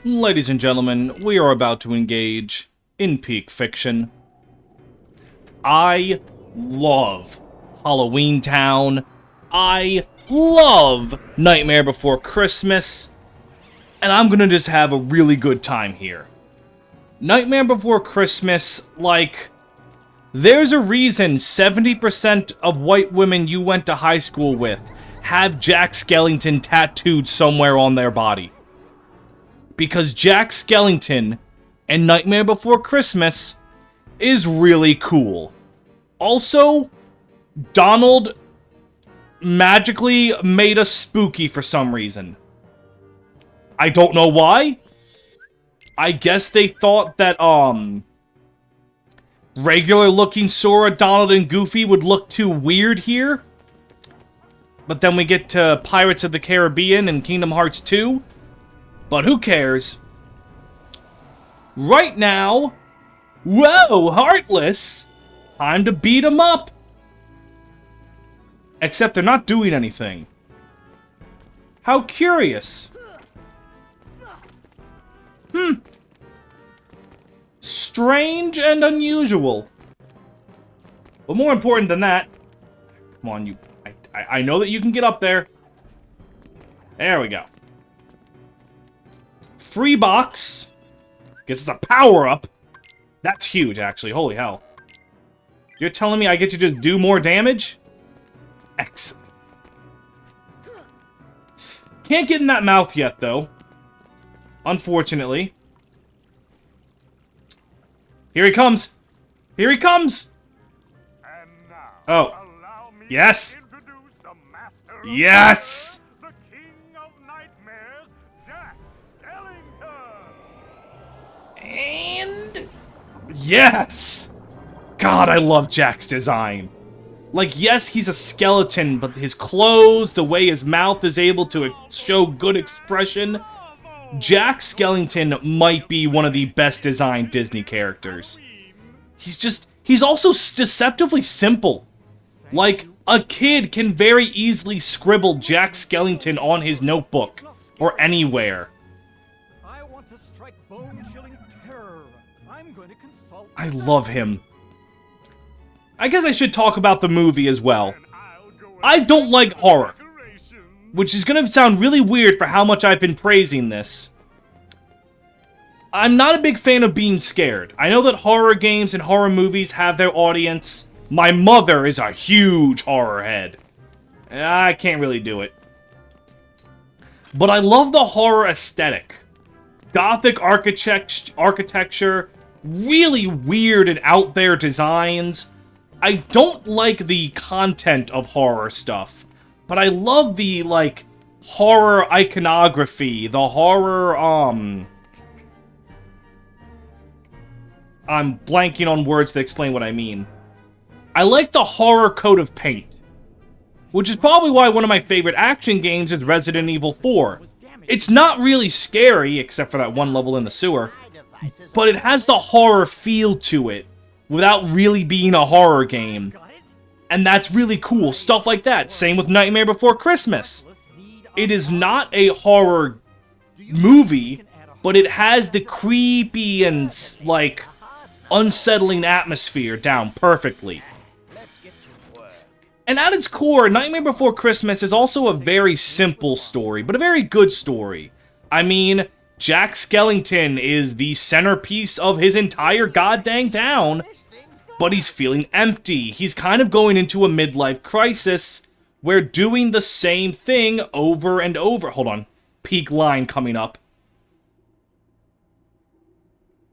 Ladies and gentlemen, we are about to engage in peak fiction. I love Halloween Town. I love Nightmare Before Christmas. And I'm gonna just have a really good time here. Nightmare Before Christmas, like, there's a reason 70% of white women you went to high school with have Jack Skellington tattooed somewhere on their body. Because Jack Skellington and Nightmare Before Christmas is really cool. Also, Donald magically made us spooky for some reason. I don't know why. I guess they thought that, regular looking Sora, Donald, and Goofy would look too weird here. But then we get to Pirates of the Caribbean and Kingdom Hearts 2. But who cares? Right now, whoa, Heartless! Time to beat him up! Except they're not doing anything. How curious. Strange and unusual. But more important than that, come on, you. I know that you can get up there. There we go. Free box. Gets the power up. That's huge, actually. Holy hell. You're telling me I get to just do more damage? Excellent. Can't get in that mouth yet, though. Unfortunately. Here he comes. Here he comes. And now, Oh. allow me Yes. to introduce the master of Yes. terror, the king of nightmares, Jack Skellington. And... yes! God, I love Jack's design. Like, yes, he's a skeleton, but his clothes, the way his mouth is able to show good expression... Jack Skellington might be one of the best designed Disney characters. He's also deceptively simple. Like, a kid can very easily scribble Jack Skellington on his notebook, or anywhere. I want to strike bone-chilling terror. I'm going to consult. I love him. I guess I should talk about the movie as well. I'll go I don't like horror, decoration. which is gonna sound really weird for how much I've been praising this. I'm not a big fan of being scared. I know that horror games and horror movies have their audience. My mother is a huge horror head. I can't really do it. But I love the horror aesthetic. Gothic architecture, really weird and out there designs. I don't like the content of horror stuff, but I love the, like, horror iconography, the horror, I'm blanking on words that explain what I mean. I like the horror coat of paint, which is probably why one of my favorite action games is Resident Evil 4. It's not really scary, except for that one level in the sewer, but it has the horror feel to it, without really being a horror game. And that's really cool, stuff like that. Same with Nightmare Before Christmas. It is not a horror movie, but it has the creepy and, like, unsettling atmosphere down perfectly. And at its core, Nightmare Before Christmas is also a very simple story, but a very good story. I mean, Jack Skellington is the centerpiece of his entire goddamn town, but he's feeling empty. He's kind of going into a midlife crisis where doing the same thing over and over. Hold on. Peak line coming up.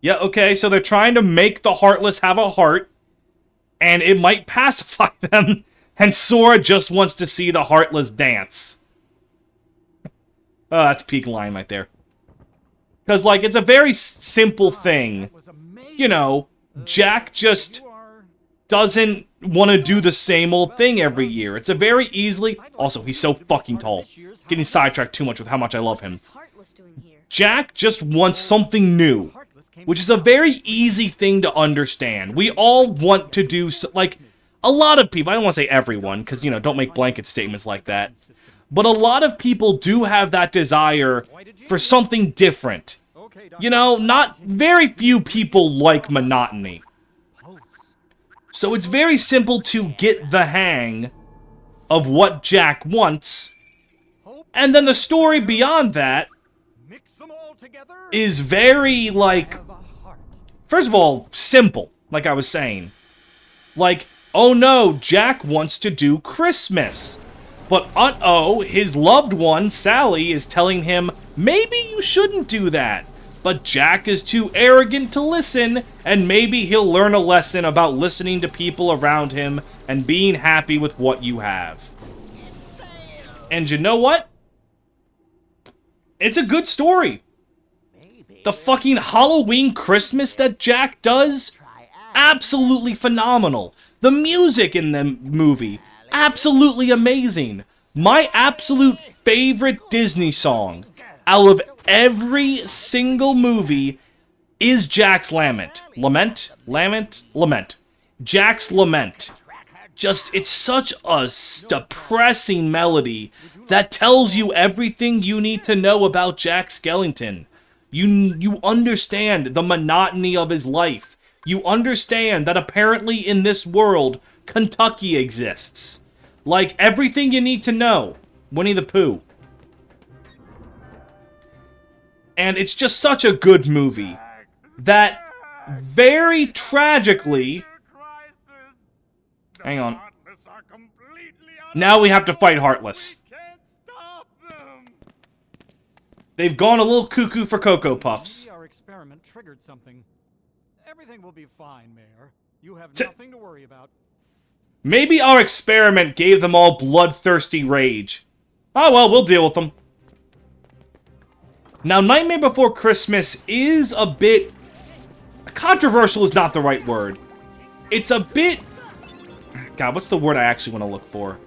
Yeah, okay, so they're trying to make the Heartless have a heart, and it might pacify them, and Sora just wants to see the Heartless dance. Oh, that's peak line right there. Because, like, it's a very simple thing. You know, Jack just doesn't want to do the same old thing every year. It's a very easily... Also, he's so fucking tall. Getting sidetracked too much with how much I love him. Jack just wants something new, which is a very easy thing to understand. We all want to do... like, a lot of people... I don't want to say everyone, because, you know, don't make blanket statements like that. But a lot of people do have that desire for something different. Okay, You know, not very few people like monotony. Pulse. So it's very simple to get the hang of what Jack wants. Hope. And then the story beyond that Mix them all together. is very, like, Have a heart. first of all, simple, like I was saying. Like, oh no, Jack wants to do Christmas. But uh-oh, his loved one, Sally, is telling him, maybe you shouldn't do that. But Jack is too arrogant to listen, and maybe he'll learn a lesson about listening to people around him and being happy with what you have. And you know what? It's a good story. The fucking Halloween Christmas that Jack does, absolutely phenomenal. The music in the movie, absolutely amazing. My absolute favorite Disney song out of every single movie is Jack's Lament. Lament? Jack's Lament. Just, it's such a depressing melody that tells you everything you need to know about Jack Skellington. You understand the monotony of his life. You understand that apparently in this world, Kentucky exists. Like, everything you need to know. Winnie the Pooh. And it's just such a good movie that very tragically... Hang on. Now we have to fight Heartless. They've gone a little cuckoo for Cocoa Puffs. Maybe our experiment triggered something. Everything will be fine, Mayor. You have nothing to worry about. Maybe our experiment gave them all bloodthirsty rage. Oh well, we'll deal with them. Now, Nightmare Before Christmas is a bit... controversial is not the right word. It's a bit... God, what's the word I actually want to look for?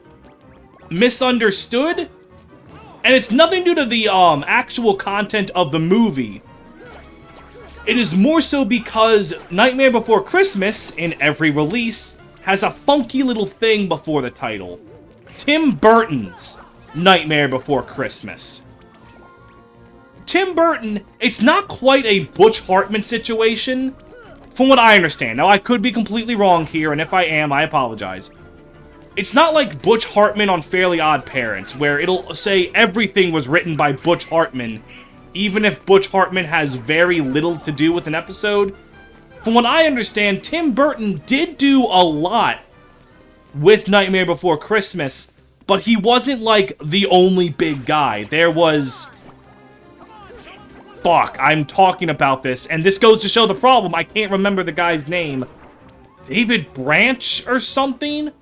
Misunderstood? And it's nothing due to the actual content of the movie. It is more so because Nightmare Before Christmas, in every release, has a funky little thing before the title. Tim Burton's Nightmare Before Christmas. Tim Burton, it's not quite a Butch Hartman situation, from what I understand. Now, I could be completely wrong here, and if I am, I apologize. It's not like Butch Hartman on Fairly Odd Parents, where it'll say everything was written by Butch Hartman, even if Butch Hartman has very little to do with an episode. From what I understand, Tim Burton did do a lot with Nightmare Before Christmas, but he wasn't, like, the only big guy. There was... Fuck, I'm talking about this, and this goes to show the problem. I can't remember the guy's name. David Branch or something?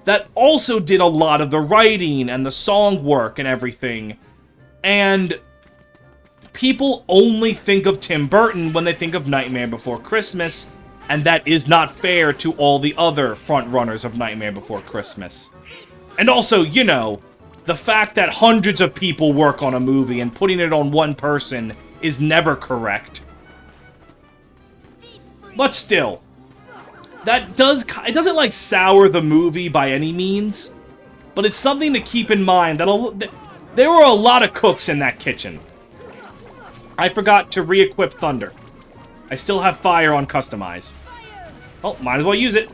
That also did a lot of the writing and the song work and everything. And people only think of Tim Burton when they think of Nightmare Before Christmas, and that is not fair to all the other frontrunners of Nightmare Before Christmas. And also, you know, the fact that hundreds of people work on a movie and putting it on one person is never correct. But still, it doesn't like sour the movie by any means, but it's something to keep in mind that there were a lot of cooks in that kitchen. I forgot to re-equip Thunder. I still have Fire on Customize. Oh, might as well use it.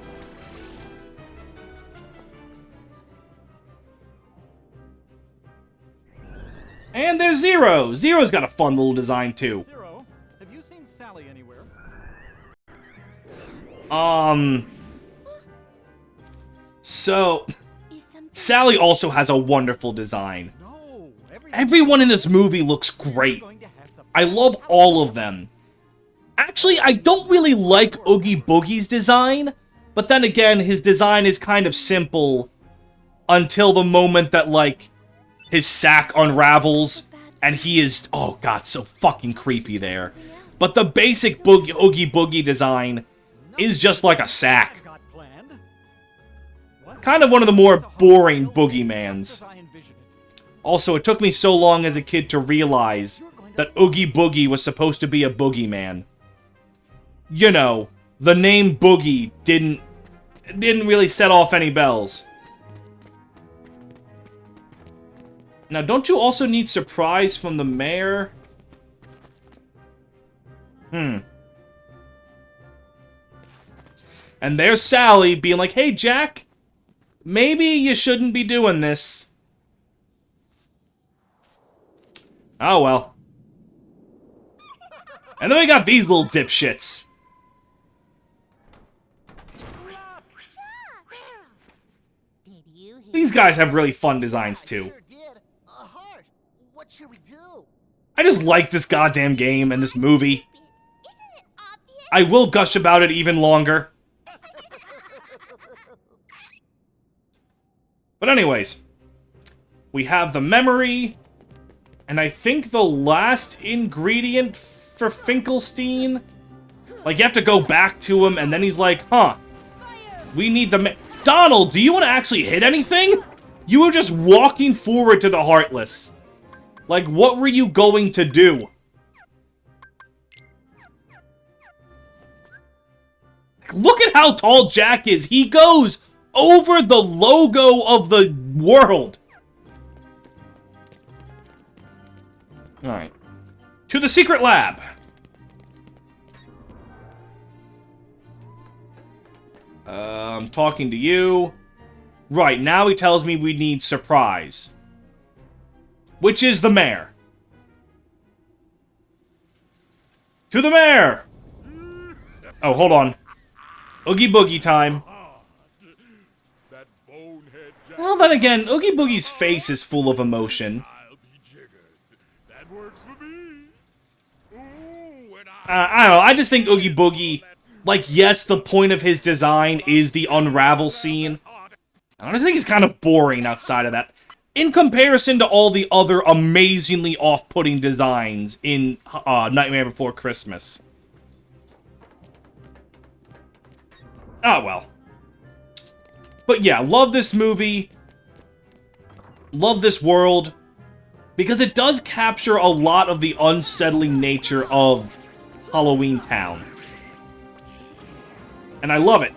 And there's Zero. Zero's got a fun little design too. Zero, have you seen Sally anywhere? So, Sally also has a wonderful design. No. Everyone in this movie looks great. I love all of them. Actually, I don't really like Oogie Boogie's design, but then again, his design is kind of simple until the moment that, like, his sack unravels, and he is, oh god, so fucking creepy there. But the basic Oogie Boogie design is just like a sack. Kind of one of the more boring Boogiemans. Also, it took me so long as a kid to realize that Oogie Boogie was supposed to be a boogeyman. You know, the name Boogie didn't really set off any bells. Now, don't you also need Surprise from the mayor? And there's Sally being like, hey, Jack, maybe you shouldn't be doing this. Oh, well. And then we got these little dipshits. These guys have really fun designs, too. Sure did. A heart. What should we do? I just like this goddamn game and this movie. Isn't it obvious? I will gush about it even longer. But anyways, we have the memory, and I think the last ingredient for Finkelstein. Like, you have to go back to him, and then he's like, huh, we need the Donald, do you want to actually hit anything? You were just walking forward to the Heartless. Like, what were you going to do? Look at how tall Jack is. He goes over the logo of the world. Alright. To the secret lab. I'm talking to you. Right, now he tells me we need Surprise. Which is the mayor. To the mayor! Oh, hold on. Oogie Boogie time. That bonehead Jack. Well, then again, Oogie Boogie's face is full of emotion. I'll be jiggered. That works for me. Ooh, and I don't know, I just think Oogie Boogie, like, yes, the point of his design is the unravel scene. I just think he's kind of boring outside of that. In comparison to all the other amazingly off-putting designs in Nightmare Before Christmas. Oh, well. But yeah, love this movie. Love this world. Because it does capture a lot of the unsettling nature of Halloween Town. And I love it.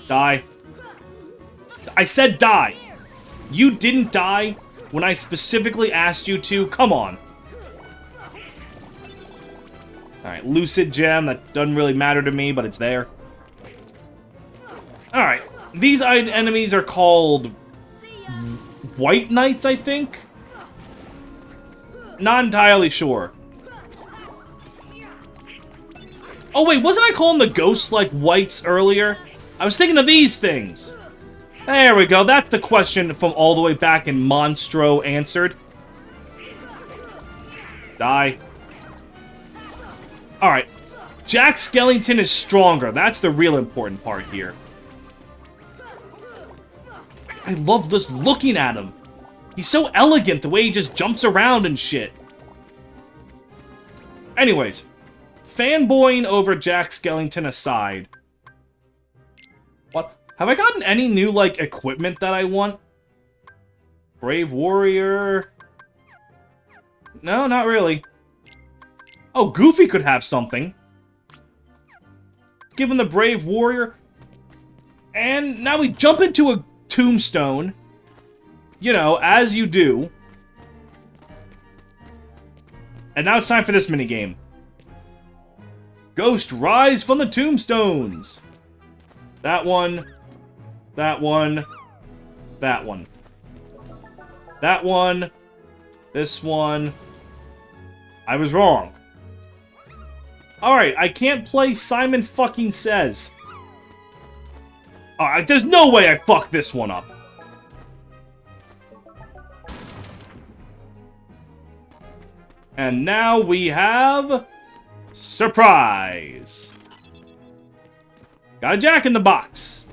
Die. I said die. You didn't die when I specifically asked you to. Come on. Alright, Lucid Gem. That doesn't really matter to me, but it's there. Alright. These enemies are called White Knights, I think? Not entirely sure. Oh wait, wasn't I calling the ghosts like whites earlier? I was thinking of these things. There we go, that's the question from all the way back in Monstro answered. Die. Alright. Jack Skellington is stronger. That's the real important part here. I love just looking at him. He's so elegant, the way he just jumps around and shit. Anyways. Fanboying over Jack Skellington aside. What? Have I gotten any new, like, equipment that I want? Brave Warrior... No, not really. Oh, Goofy could have something. Let's give him the Brave Warrior. And now we jump into a tombstone. You know, as you do. And now it's time for this minigame. Ghost, rise from the tombstones. That one. That one. That one. That one. This one. I was wrong. Alright, I can't play Simon fucking Says. Alright, there's no way I fucked this one up. And now we have... Surprise! Got a Jack in the Box,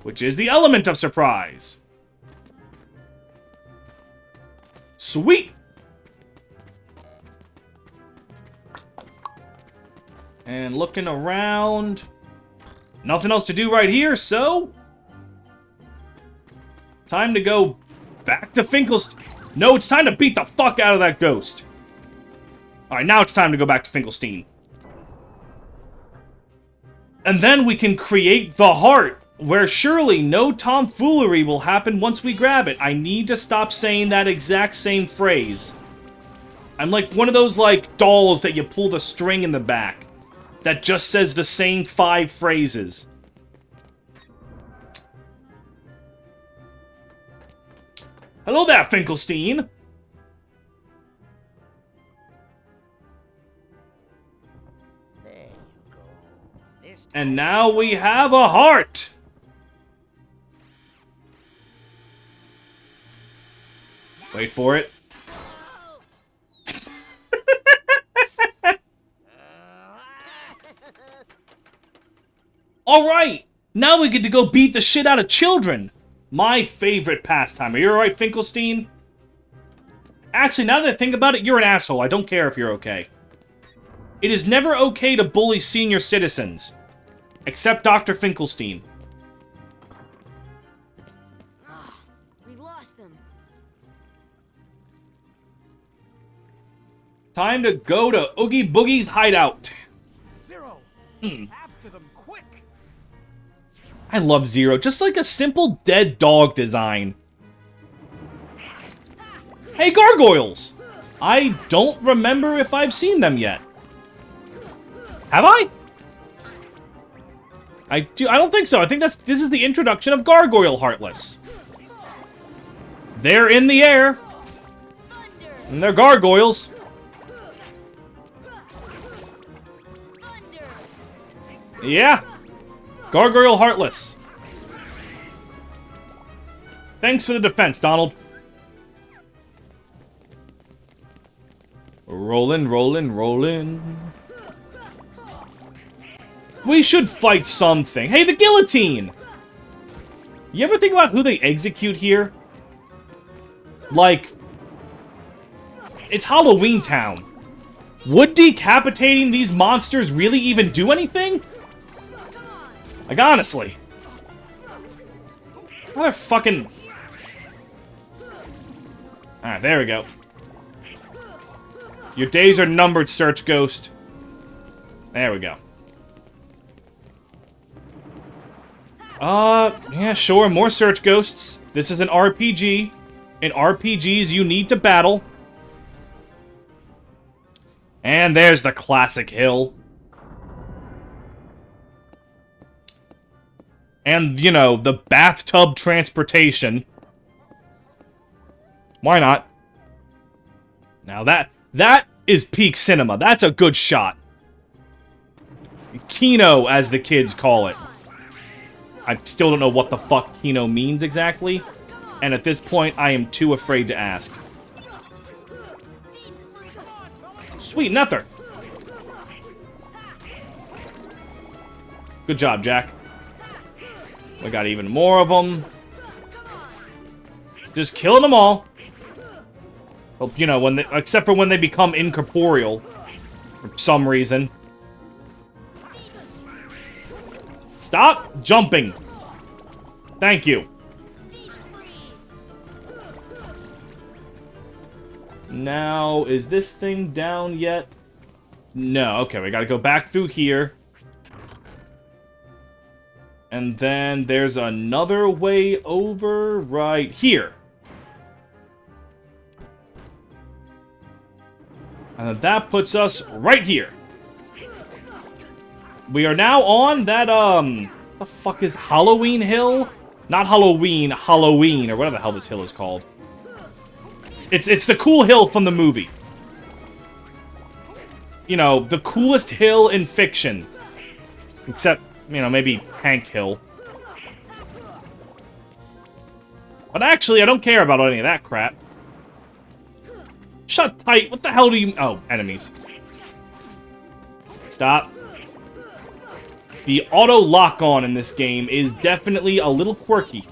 which is the element of surprise. Sweet! And looking around... Nothing else to do right here, so... Time to go back to Finkelstein. No, it's time to beat the fuck out of that ghost. Alright, now it's time to go back to Finkelstein. And then we can create the heart, where surely no tomfoolery will happen once we grab it. I need to stop saying that exact same phrase. I'm like one of those, like, dolls that you pull the string in the back that just says the same 5 phrases. Hello there, Finkelstein! There you go. This And now we have a heart! Wait for it. Alright! Now we get to go beat the shit out of children! My favorite pastime. Are you alright, Finkelstein? Actually, now that I think about it, you're an asshole. I don't care if you're okay. It is never okay to bully senior citizens. Except Dr. Finkelstein. We lost them. Time to go to Oogie Boogie's hideout. Zero. After them, quick. I love Zero. Just like a simple dead dog design. Hey, gargoyles! I don't remember if I've seen them yet. Have I? I don't think so. I think this is the introduction of Gargoyle Heartless. They're in the air. And they're gargoyles. Yeah. Gargoyle Heartless. Thanks for the defense, Donald. Rollin', rollin', rollin'. We should fight something. Hey, the guillotine! You ever think about who they execute here? Like, it's Halloween Town. Would decapitating these monsters really even do anything? Like, honestly. Another fucking... Alright, there we go. Your days are numbered, Search Ghost. There we go. Yeah, sure, more Search Ghosts. This is an RPG. In RPGs, you need to battle. And there's the classic hill. And, you know, the bathtub transportation. Why not? Now that is peak cinema. That's a good shot. Kino, as the kids call it. I still don't know what the fuck Kino means exactly. And at this point, I am too afraid to ask. Sweet Nether. Good job, Jack. We got even more of them. Just killing them all. Well, you know, when they, except for when they become incorporeal. For some reason. Stop jumping. Thank you. Now, is this thing down yet? No, okay, we gotta go back through here. And then there's another way over right here. And that puts us right here. We are now on that, what the fuck is Halloween Hill? Not Halloween, Halloween, or whatever the hell this hill is called. It's the cool hill from the movie. You know, the coolest hill in fiction. Except, you know, maybe Hank Hill. But actually, I don't care about any of that crap. Shut tight, what the hell do you... Oh, enemies. Stop. The auto lock-on in this game is definitely a little quirky.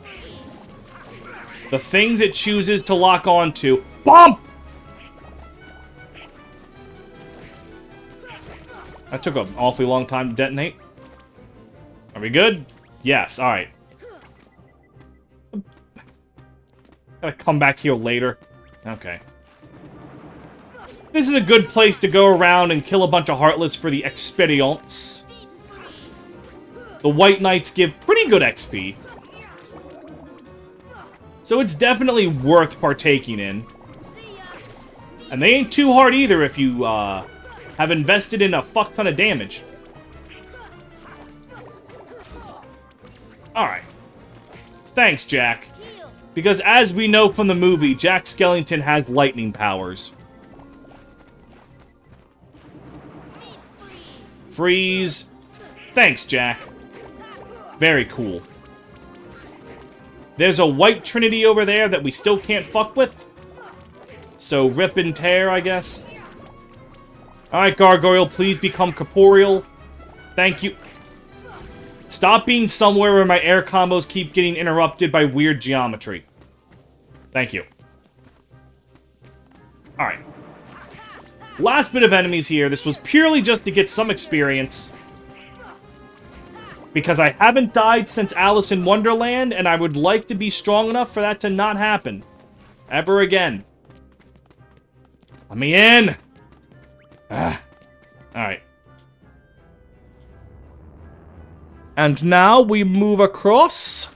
The things it chooses to lock on to... Bomb! That took an awfully long time to detonate. Are we good? Yes, alright. Gotta come back here later. Okay. This is a good place to go around and kill a bunch of Heartless for the experience. The White Knights give pretty good XP. So it's definitely worth partaking in. And they ain't too hard either if you have invested in a fuck ton of damage. Alright. Thanks, Jack. Because as we know from the movie, Jack Skellington has lightning powers. Freeze. Thanks, Jack. Very cool. There's a white trinity over there that we still can't fuck with. So rip and tear, I guess. Alright, Gargoyle, please become corporeal. Thank you. Stop being somewhere where my air combos keep getting interrupted by weird geometry. Thank you. Alright. Last bit of enemies here. This was purely just to get some experience. Because I haven't died since Alice in Wonderland, and I would like to be strong enough for that to not happen. Ever again. Let me in! Alright. And now we move across.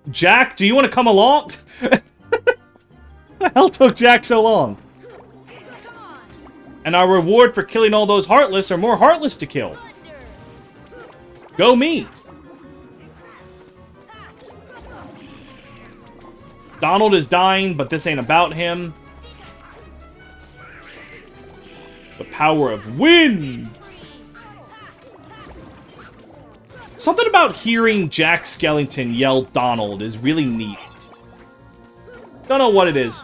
Jack, do you want to come along? The hell took Jack so long? And our reward for killing all those Heartless are more Heartless to kill. Go me! Donald is dying, but this ain't about him. The power of wind! Something about hearing Jack Skellington yell Donald is really neat. Don't know what it is.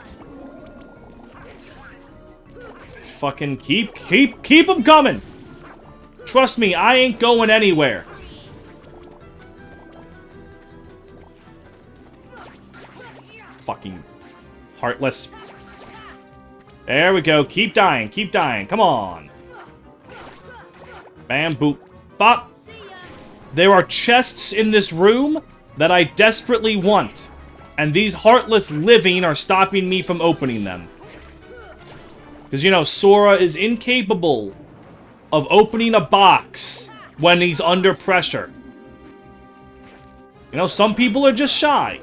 Fucking keep them coming! Trust me, I ain't going anywhere. Fucking Heartless. There we go. Keep dying. Keep dying. Come on. Bam, boop, bop. There are chests in this room that I desperately want. And these Heartless living are stopping me from opening them. Because, you know, Sora is incapable of opening a box when he's under pressure. You know, some people are just shy.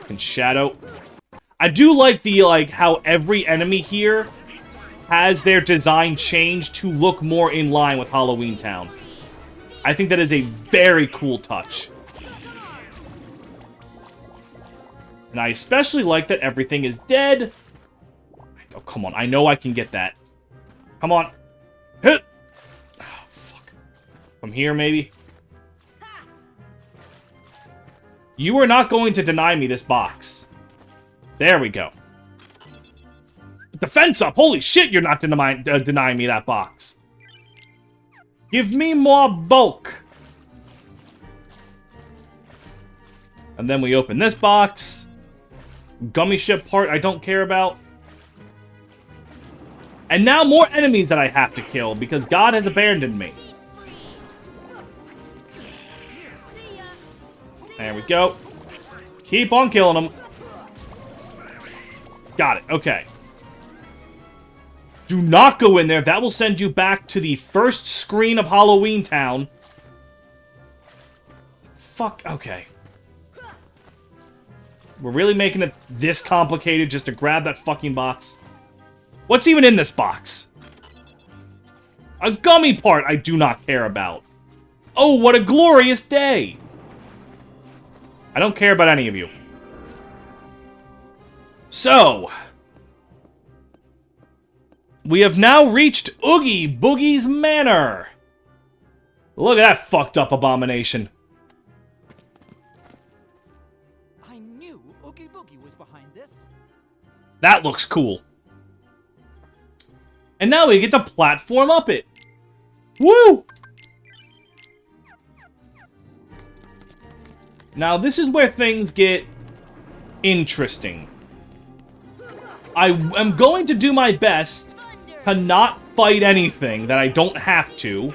And Shadow. I do like the, how every enemy here has their design changed to look more in line with Halloween Town. I think that is a very cool touch. And I especially like that everything is dead. Oh, come on. I know I can get that. Come on. Hit! Oh, fuck. From here, maybe? You are not going to deny me this box. There we go. Defense up! Holy shit, you're not denying me that box. Give me more bulk. And then we open this box. Gummy ship part I don't care about. And now more enemies that I have to kill because God has abandoned me. There we go. Keep on killing them. Got it. Okay. Do not go in there. That will send you back to the first screen of Halloween Town. Fuck. Okay. We're really making it this complicated just to grab that fucking box. What's even in this box? A gummy part I do not care about. Oh, what a glorious day! I don't care about any of you. So, we have now reached Oogie Boogie's Manor. Look at that fucked up abomination. I knew Oogie Boogie was behind this. That looks cool. And now we get to platform up it. Woo! Now this is where things get interesting. I am going to do my best to not fight anything that I don't have to.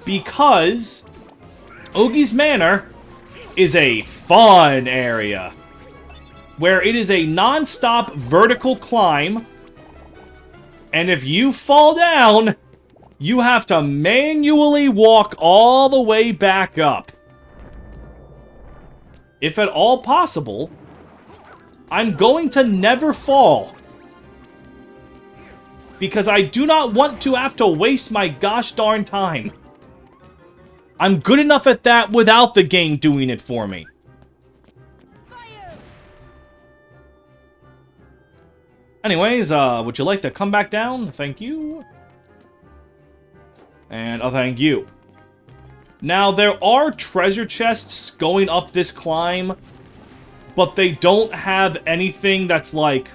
Because Oogie's Manor is a fun area. Where it is a non-stop vertical climb. And if you fall down, you have to manually walk all the way back up. if at all possible, I'm going to never fall. Because I do not want to have to waste my gosh darn time. I'm good enough at that without the game doing it for me. Anyways, would you like to come back down? Thank you. And thank you. Now, there are treasure chests going up this climb, but they don't have anything that's like...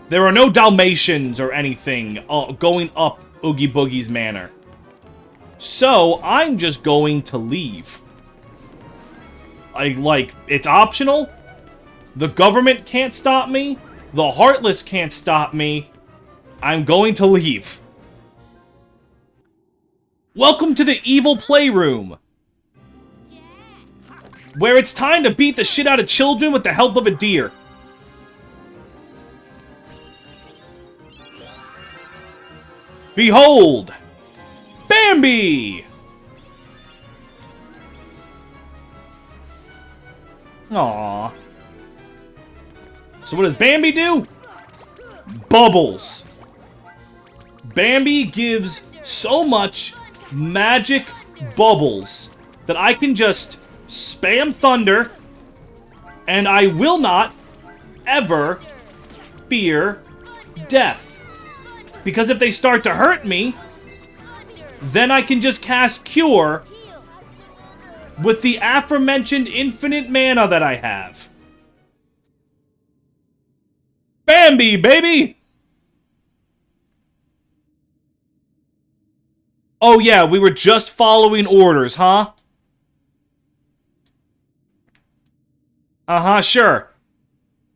There are no Dalmatians or anything going up Oogie Boogie's manor. So, I'm just going to leave. It's optional. The government can't stop me. The Heartless can't stop me. I'm going to leave. Welcome to the Evil Playroom, where it's time to beat the shit out of children with the help of a deer. Behold! Bambi! Aww. So what does Bambi do? Bubbles. Bambi gives so much magic bubbles that I can just spam thunder and I will not ever fear death. Because if they start to hurt me, then I can just cast Cure with the aforementioned infinite mana that I have. Bambi, baby! Oh yeah, we were just following orders, huh? Uh-huh, sure.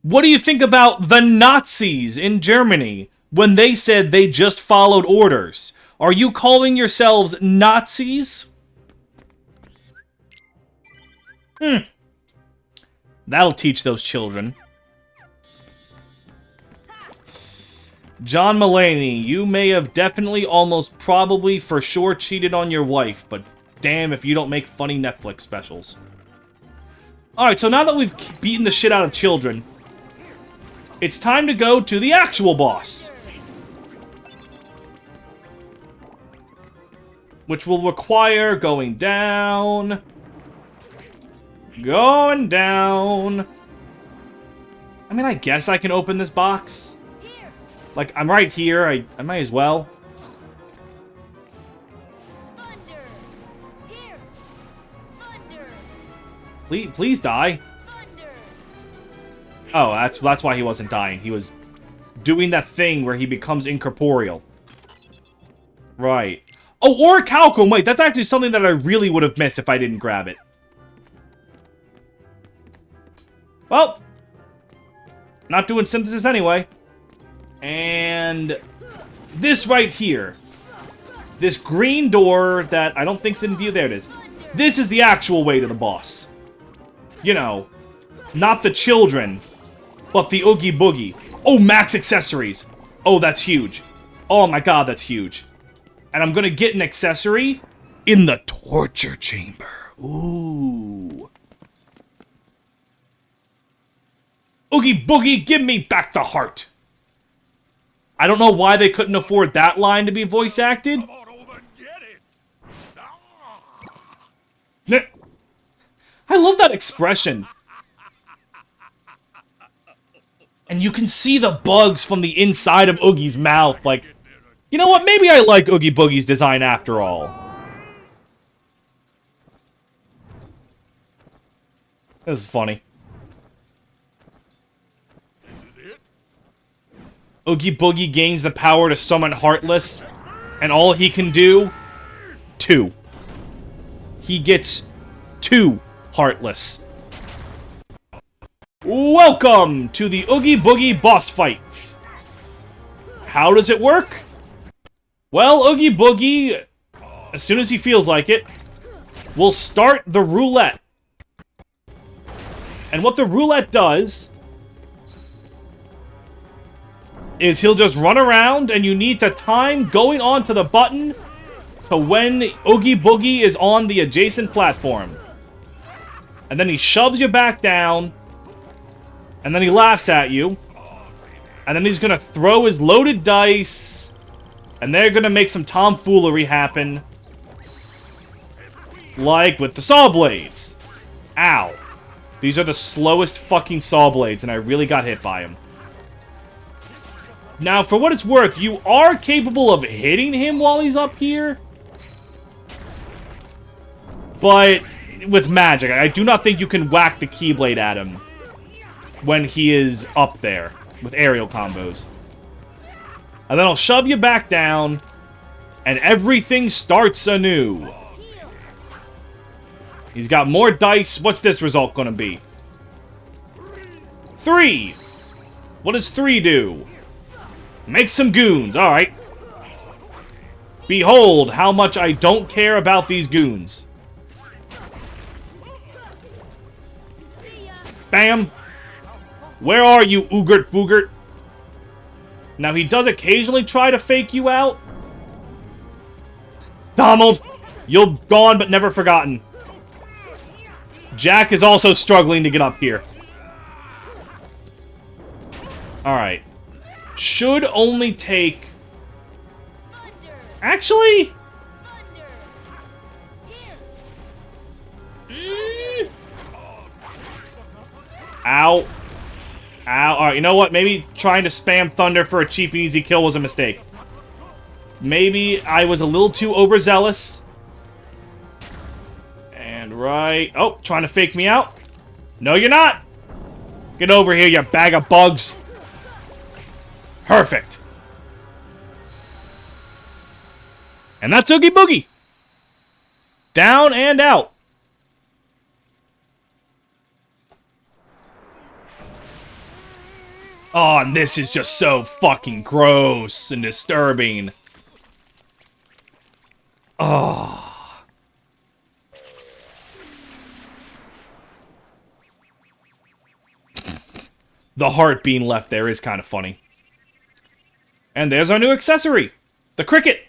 What do you think about the Nazis in Germany when they said they just followed orders? Are you calling yourselves Nazis? That'll teach those children. John Mulaney, you may have definitely, almost probably, for sure cheated on your wife, but damn if you don't make funny Netflix specials. Alright, so now that we've beaten the shit out of children, it's time to go to the actual boss. Which will require going down. Going down. I mean, I guess I can open this box. Like, I'm right here. I might as well. Thunder. Here. Thunder. Please die. Thunder. Oh, that's why he wasn't dying. He was doing that thing where he becomes incorporeal. Right. Oh, Orichalcum! Wait, that's actually something that I really would have missed if I didn't grab it. Well, not doing synthesis anyway. And this right here. This green door that I don't think's in view. There it is. This is the actual way to the boss. You know, not the children, but the Oogie Boogie. Oh, max accessories. Oh, that's huge. Oh my god, that's huge. And I'm gonna get an accessory in the torture chamber. Ooh. Oogie Boogie, give me back the heart. I don't know why they couldn't afford that line to be voice acted. Come on over and get it. Ah! I love that expression. And you can see the bugs from the inside of Oogie's mouth. Like, you know what? Maybe I like Oogie Boogie's design after all. This is funny. This is it. Oogie Boogie gains the power to summon Heartless, and all he can do... 2. He gets 2 Heartless. Welcome to the Oogie Boogie boss fight. How does it work? Well, Oogie Boogie, as soon as he feels like it, will start the roulette. And what the roulette does is he'll just run around, and you need to time going onto the button to when Oogie Boogie is on the adjacent platform. And then he shoves you back down. And then he laughs at you. And then he's gonna throw his loaded dice. And they're gonna make some tomfoolery happen. Like with the saw blades. Ow. These are the slowest fucking saw blades, and I really got hit by them. Now, for what it's worth, you are capable of hitting him while he's up here. But with magic, I do not think you can whack the Keyblade at him when he is up there with aerial combos. And then I'll shove you back down, and everything starts anew. He's got more dice. What's this result gonna be? 3! What does 3 do? Make some goons, alright. Behold how much I don't care about these goons. Bam! Where are you, Oogert Boogert? Now, he does occasionally try to fake you out. Donald! You're gone but never forgotten. Jack is also struggling to get up here. Alright. Should only take... Actually... Ow. Ow. Alright, you know what? Maybe trying to spam Thunder for a cheap and easy kill was a mistake. Maybe I was a little too overzealous. And right... Oh, trying to fake me out? No, you're not! Get over here, you bag of bugs. Perfect. And that's Oogie Boogie. Down and out. Oh, and this is just so fucking gross and disturbing. Oh. The heart being left there is kind of funny. And there's our new accessory. The cricket.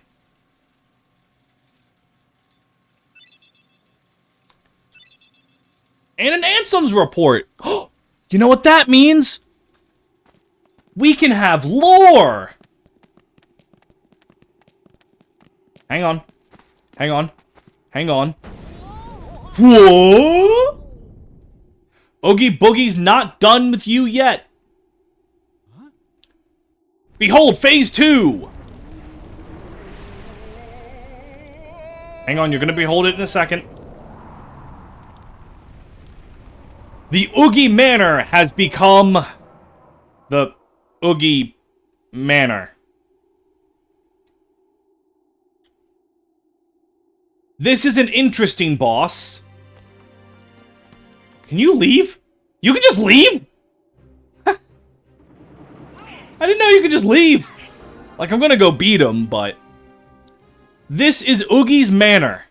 And an Ansem's report. You know what that means? We can have lore! Hang on. Hang on. Hang on. Whoa! Oogie Boogie's not done with you yet. Huh? Behold, Phase 2! Hang on, you're gonna behold it in a second. The Oogie Manor has become... the... Oogie Manor. This is an interesting boss. Can you leave? You can just leave? I didn't know you could just leave. Like, I'm gonna go beat him, but... This is Oogie's Manor.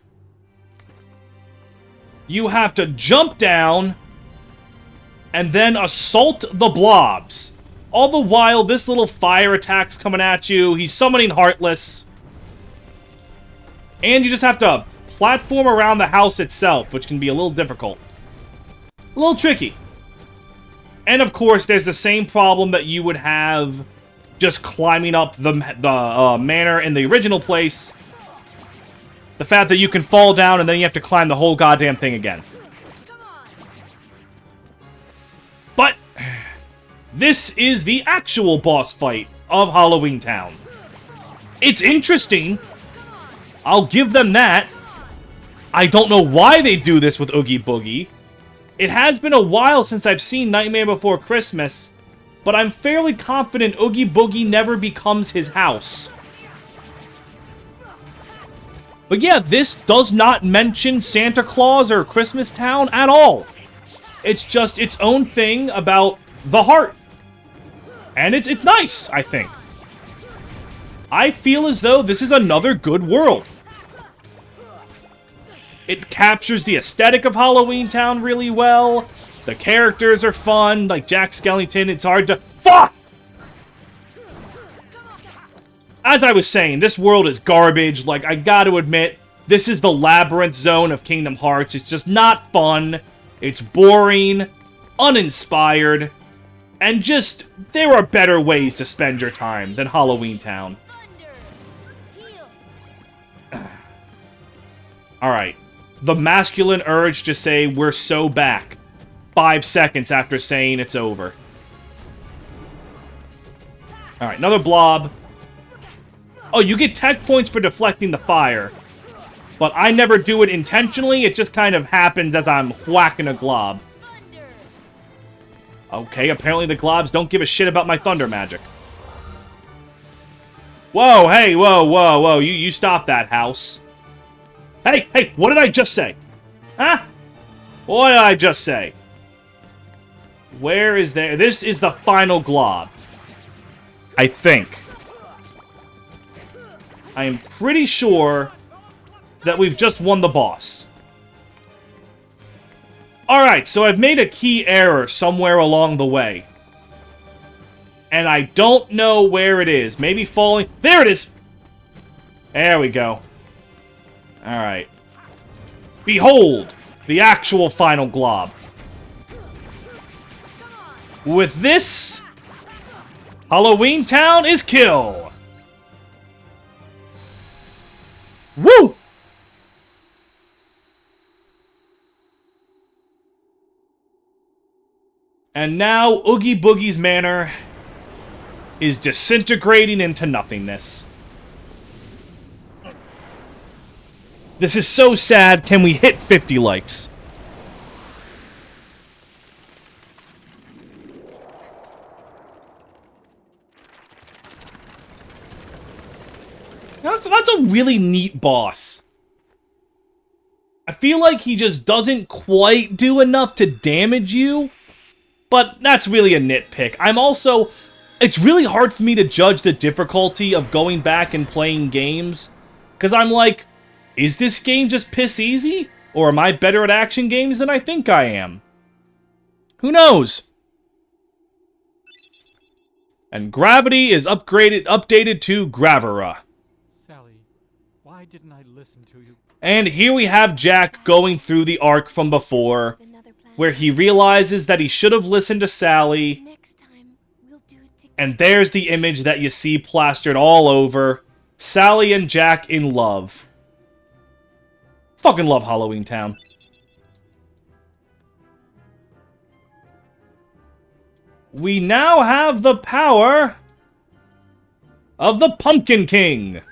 You have to jump down and then assault the blobs. All the while, this little fire attack's coming at you. He's summoning Heartless. And you just have to platform around the house itself, which can be a little difficult. A little tricky. And of course, there's the same problem that you would have just climbing up the manor in the original place. The fact that you can fall down and then you have to climb the whole goddamn thing again. But... this is the actual boss fight of Halloween Town. It's interesting. I'll give them that. I don't know why they do this with Oogie Boogie. It has been a while since I've seen Nightmare Before Christmas, but I'm fairly confident Oogie Boogie never becomes his house. But yeah, this does not mention Santa Claus or Christmas Town at all. It's just its own thing about the heart. And it's nice, I think. I feel as though this is another good world. It captures the aesthetic of Halloween Town really well. The characters are fun, like Jack Skellington. It's hard to... Fuck! As I was saying, this world is garbage. Like, I gotta admit, this is the labyrinth zone of Kingdom Hearts. It's just not fun. It's boring, uninspired, and just, there are better ways to spend your time than Halloween Town. Thunder. Heal. Alright. The masculine urge to say, we're so back. 5 seconds after saying it's over. Alright, another blob. Oh, you get tech points for deflecting the fire. But I never do it intentionally, it just kind of happens as I'm whacking a glob. Thunder. Okay, apparently the globs don't give a shit about my thunder magic. Whoa, hey, whoa, whoa, whoa, you stop that, house. Hey, hey, what did I just say? Huh? What did I just say? Where is there? This is the final glob. I think. I am pretty sure that we've just won the boss. Alright, so I've made a key error somewhere along the way. And I don't know where it is. Maybe falling... There it is! There we go. Alright. Behold, the actual final glob. With this, Halloween Town is kill. Woo! And now, Oogie Boogie's manor is disintegrating into nothingness. This is so sad. Can we hit 50 likes? That's a really neat boss. I feel like he just doesn't quite do enough to damage you, but that's really a nitpick. I'm also... It's really hard for me to judge the difficulty of going back and playing games, because I'm like, is this game just piss easy? Or am I better at action games than I think I am? Who knows? And Gravity is updated to Gravera. Sally, why didn't I listen to you? And here we have Jack going through the arc from before, Another plan. where he realizes that he should have listened to Sally, Next time, we'll do it together. and there's the image that you see plastered all over. Sally and Jack in love. Fucking love Halloween Town. We now have the power of the Pumpkin King.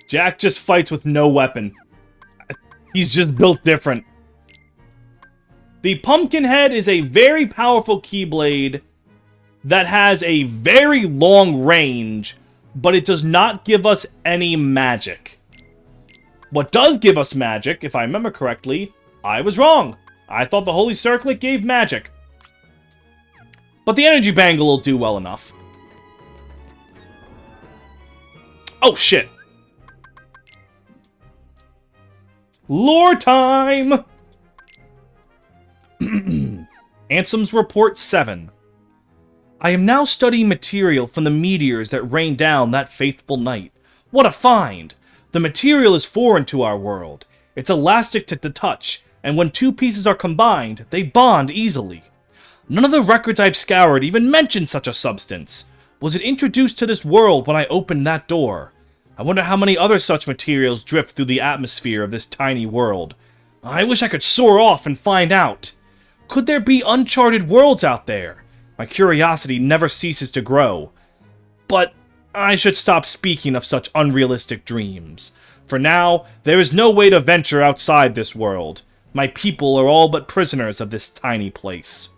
Jack just fights with no weapon. He's just built different. The Pumpkinhead is a very powerful Keyblade that has a very long range, but it does not give us any magic. What does give us magic, if I remember correctly, I was wrong. I thought the Holy Circlet gave magic. But the Energy Bangle will do well enough. Oh, shit. Lore time! Ansem's Report 7. I am now studying material from the meteors that rained down that faithful night. What a find! The material is foreign to our world. It's elastic to the touch, and when two pieces are combined, they bond easily. None of the records I've scoured even mention such a substance. Was it introduced to this world when I opened that door? I wonder how many other such materials drift through the atmosphere of this tiny world. I wish I could soar off and find out. Could there be uncharted worlds out there? My curiosity never ceases to grow. But I should stop speaking of such unrealistic dreams. For now, there is no way to venture outside this world. My people are all but prisoners of this tiny place.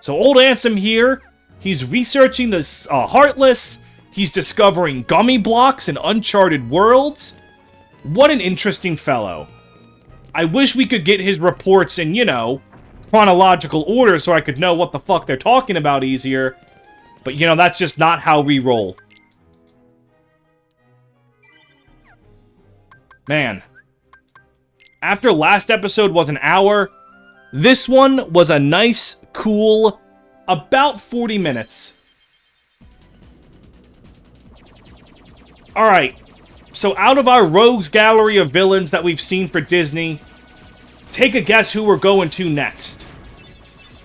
So old Ansem here, he's researching this Heartless. He's discovering gummy blocks in uncharted worlds. What an interesting fellow. I wish we could get his reports in, you know, chronological order so I could know what the fuck they're talking about easier. But, you know, that's just not how we roll. Man. After last episode was an hour, this one was a nice, cool, about 40 minutes. Alright. So out of our rogues gallery of villains that we've seen for Disney, take a guess who we're going to next.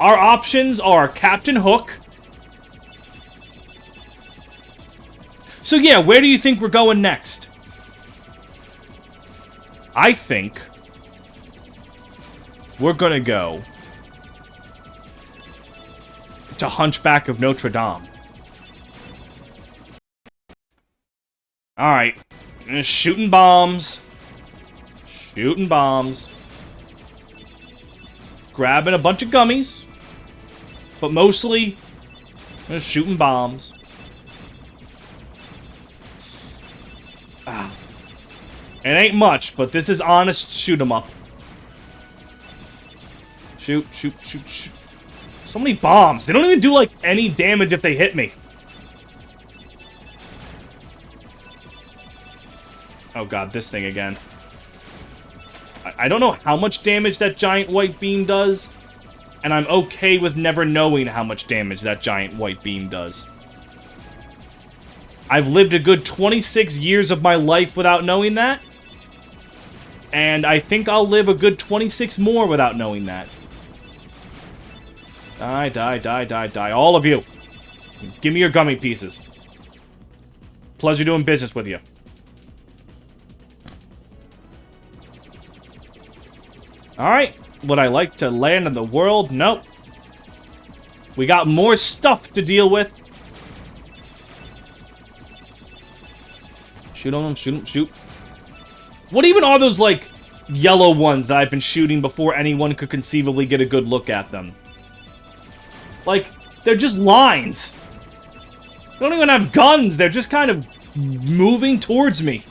Our options are Captain Hook. So yeah, where do you think we're going next? I think we're gonna go to Hunchback of Notre Dame. Alright. Shooting bombs. Shooting bombs. Grabbing a bunch of gummies. But mostly, just shooting bombs. Ah. It ain't much, but this is honest shoot 'em up. Shoot, shoot, shoot, shoot. So many bombs. They don't even do, like, any damage if they hit me. Oh god, this thing again. I don't know how much damage that giant white beam does, and I'm okay with never knowing how much damage that giant white beam does. I've lived a good 26 years of my life without knowing that, and I think I'll live a good 26 more without knowing that. Die, die, die, die, die. All of you. Give me your gummy pieces. Pleasure doing business with you. Alright. Would I like to land in the world? Nope. We got more stuff to deal with. Shoot on them, shoot them, shoot. What even are those, like, yellow ones that I've been shooting before anyone could conceivably get a good look at them? Like, they're just lines. They don't even have guns. They're just kind of moving towards me.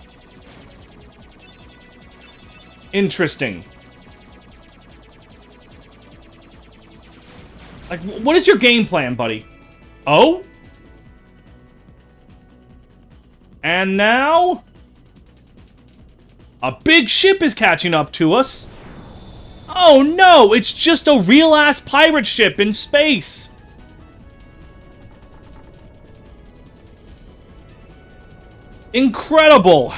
Interesting. Like, what is your game plan, buddy? Oh? And now... a big ship is catching up to us. Oh no, it's just a real-ass pirate ship in space. Incredible.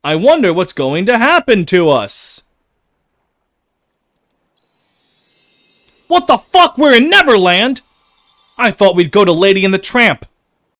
I wonder what's going to happen to us. What the fuck? We're in Neverland? I thought we'd go to Lady and the Tramp.